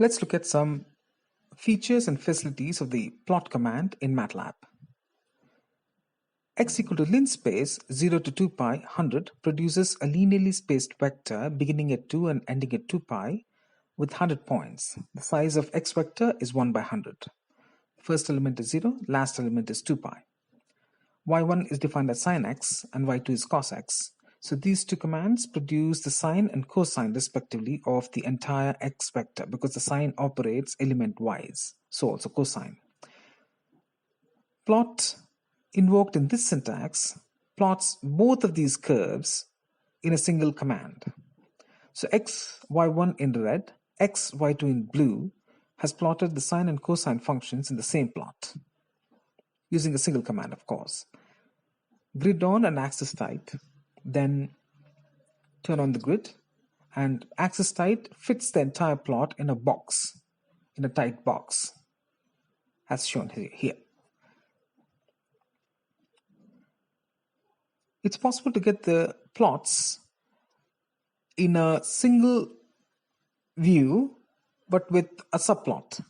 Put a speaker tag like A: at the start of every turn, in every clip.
A: Let's look at some features and facilities of the plot command in MATLAB. X equal to linspace 0 to 2 pi 100 produces a linearly spaced vector beginning at 2 and ending at 2 pi with 100 points. The size of x vector is 1 by 100. First element is 0, last element is 2 pi. y1 is defined as sin x and y2 is cos x. So these two commands produce the sine and cosine respectively of the entire x vector because the sine operates element wise, so also cosine. Plot invoked in this syntax plots both of these curves in a single command. So x y1 in red, x y2 in blue has plotted the sine and cosine functions in the same plot using a single command, of course. Grid on and axis tight, then turn on the grid, and axis tight fits the entire plot in a box, in a tight box, as shown here. It's possible to get the plots in a single view, but with a subplot.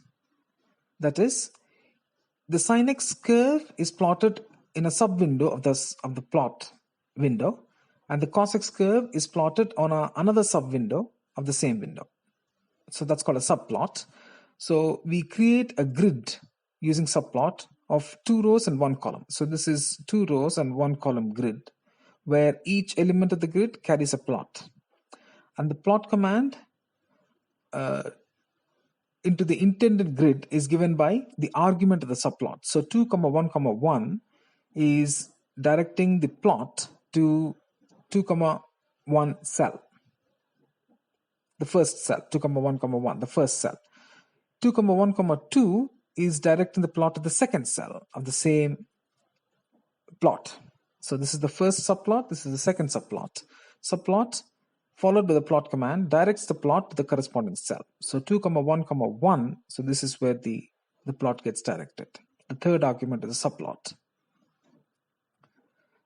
A: That is, the sin x curve is plotted in a sub-window of the plot window, and the cos x curve is plotted on another sub-window of the same window. So that's called a subplot. So we create a grid using subplot of 2 rows and 1 column. So this is 2 rows and 1 column grid, where each element of the grid carries a plot. And the plot command into the intended grid is given by the argument of the subplot. So 2, 1, 1 is directing the plot to 2, 1 cell. The first cell, 2, 1, 1, the first cell. 2, 1, 2 is directing the plot to the second cell of the same plot. So this is the first subplot, this is the second subplot. Subplot followed by the plot command directs the plot to the corresponding cell. So 2, 1, 1, so this is where the plot gets directed. The third argument is the subplot.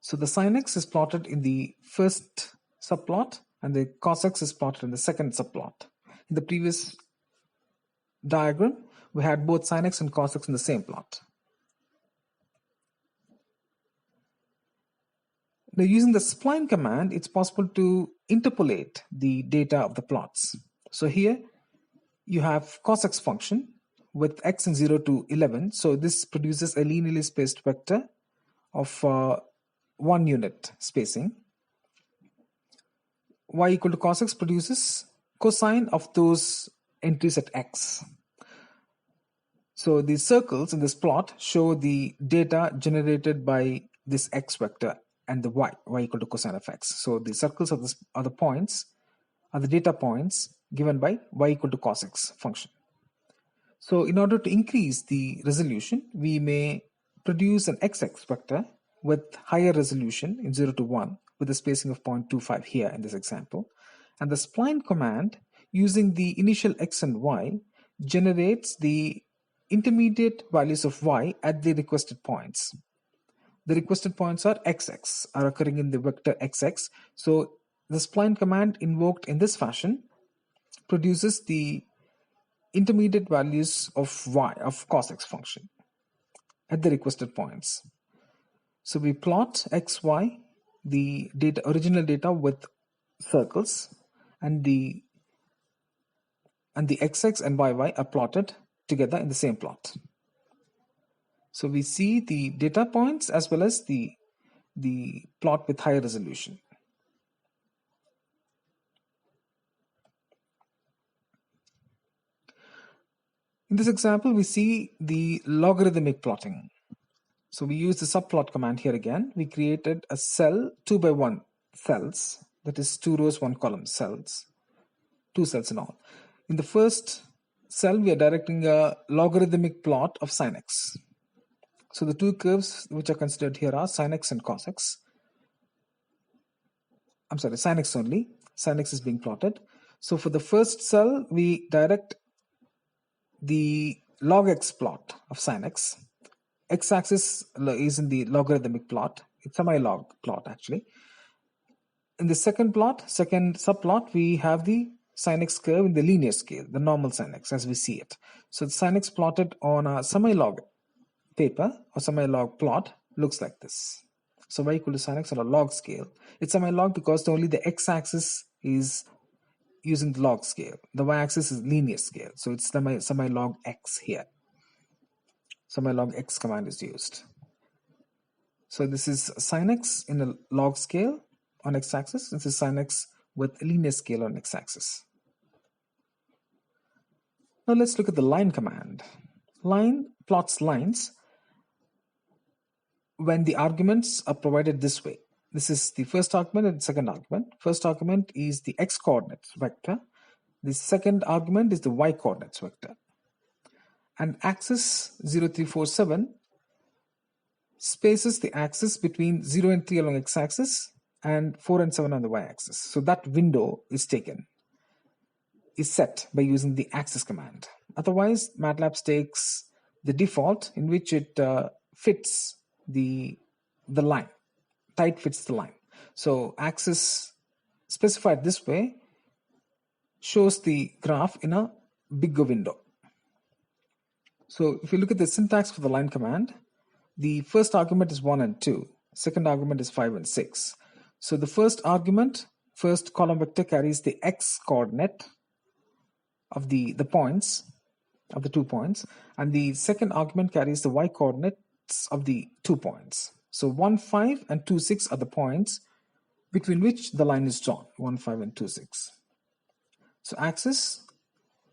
A: So the sin x is plotted in the first subplot and the cos x is plotted in the second subplot. In the previous diagram, we had both sin x and cos x in the same plot. Now, using the spline command, it's possible to interpolate the data of the plots. So here you have cos x function with x in 0 to 11. So this produces a linearly spaced vector of 1 unit spacing. Y equal to cos x produces cosine of those entries at x. So the circles in this plot show the data generated by this x vector and the y equal to cosine of x. So the circles are the data points given by y equal to cos x function. So in order to increase the resolution, we may produce an xx vector with higher resolution in 0 to 1 with a spacing of 0.25 here in this example. And the spline command using the initial x and y generates the intermediate values of y at the requested points. The requested points are xx, are occurring in the vector xx. So the spline command invoked in this fashion produces the intermediate values of y, of cos x function at the requested points. So we plot x, y, the original data with circles, and the xx and yy are plotted together in the same plot. So we see the data points as well as the plot with higher resolution. In this example, we see the logarithmic plotting. So we use the subplot command here again. We created a cell 2 by 1 cells, that is 2 rows, 1 column cells, 2 cells in all. In the first cell, we are directing a logarithmic plot of sin x. So the two curves which are considered here are sin x and cos x. I'm sorry, sin x only. Sin x is being plotted. So for the first cell, we direct the log x plot of sin x. X-axis is in the logarithmic plot. It's a semi-log plot actually. In the second subplot, we have the sin x curve in the linear scale, the normal sin x as we see it. So the sin x plotted on a semi-log paper or semi-log plot looks like this. So y equal to sin x on a log scale. It's semi-log because only the x-axis is using the log scale. The y-axis is linear scale. So it's semi-log x here. Semi-log x command is used. So this is sin x in a log scale on x-axis. This is sin x with linear scale on x-axis. Now let's look at the line command. Line plots lines when the arguments are provided this way. This is the first argument and second argument. First argument is the x coordinates vector. The second argument is the y coordinates vector. And axis 0, 3, 4, 7 spaces the axis between 0 and 3 along x-axis and 4 and 7 on the y-axis. So that window is set by using the axis command. Otherwise, MATLAB takes the default in which it fits the line, tight fits the line. So axis specified this way shows the graph in a bigger window. So if you look at the syntax for the line command, the first argument is 1 and 2. Second argument is 5 and 6. So the first argument, first column vector carries the x coordinate of the points, of the 2 points, and the second argument carries the y coordinates of the 2 points. So 1, 5 and 2, 6 are the points between which the line is drawn, 1, 5 and 2, 6. So axis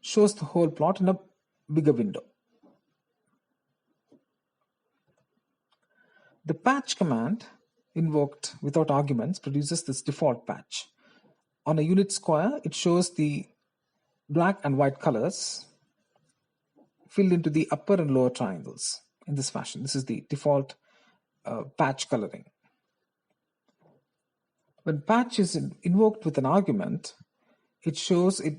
A: shows the whole plot in a bigger window. The patch command invoked without arguments produces this default patch. On a unit square, it shows the black and white colors filled into the upper and lower triangles in this fashion. This is the default patch coloring. When patch is invoked with an argument, it shows it.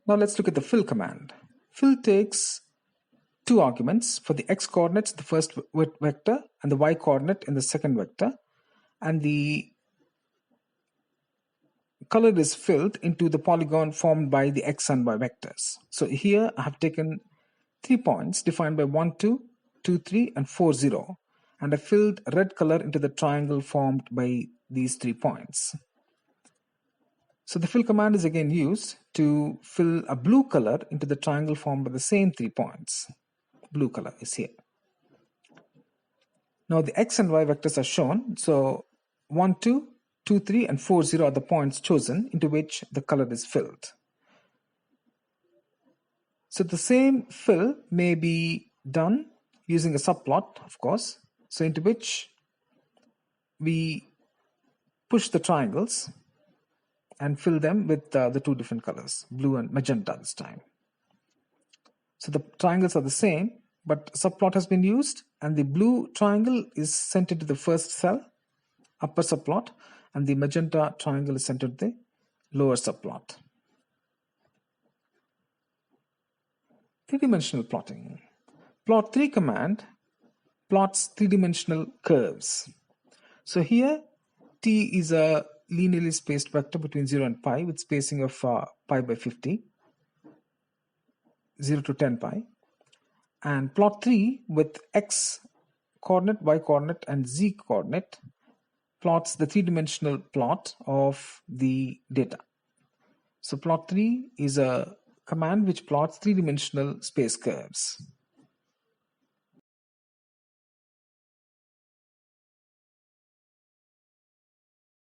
A: Now let's look at the fill command. Fill takes 2 arguments for the x coordinates, the first vector, and the y coordinate in the second vector, and the color is filled into the polygon formed by the x and y vectors. So here I have taken 3 points defined by 1, 2, 2, 3, and 4, 0, and I filled red color into the triangle formed by these 3 points. So the fill command is again used to fill a blue color into the triangle formed by the same 3 points. Blue color is here. Now the x and y vectors are shown. So 1, 2, 2, 3, and 4, 0 are the points chosen into which the color is filled. So the same fill may be done using a subplot, of course, so into which we push the triangles and fill them with the 2 different colors, blue and magenta this time. So the triangles are the same, but subplot has been used, and the blue triangle is sent into the first cell, upper subplot, and the magenta triangle is sent into the lower subplot. Three-dimensional plotting. Plot 3 command plots 3-dimensional curves. So here T is a linearly spaced vector between 0 and pi with spacing of pi by 50, 0 to 10 pi. And plot 3 with x coordinate, y coordinate, and z coordinate plots the 3-dimensional plot of the data. So plot 3 is a command which plots 3-dimensional space curves.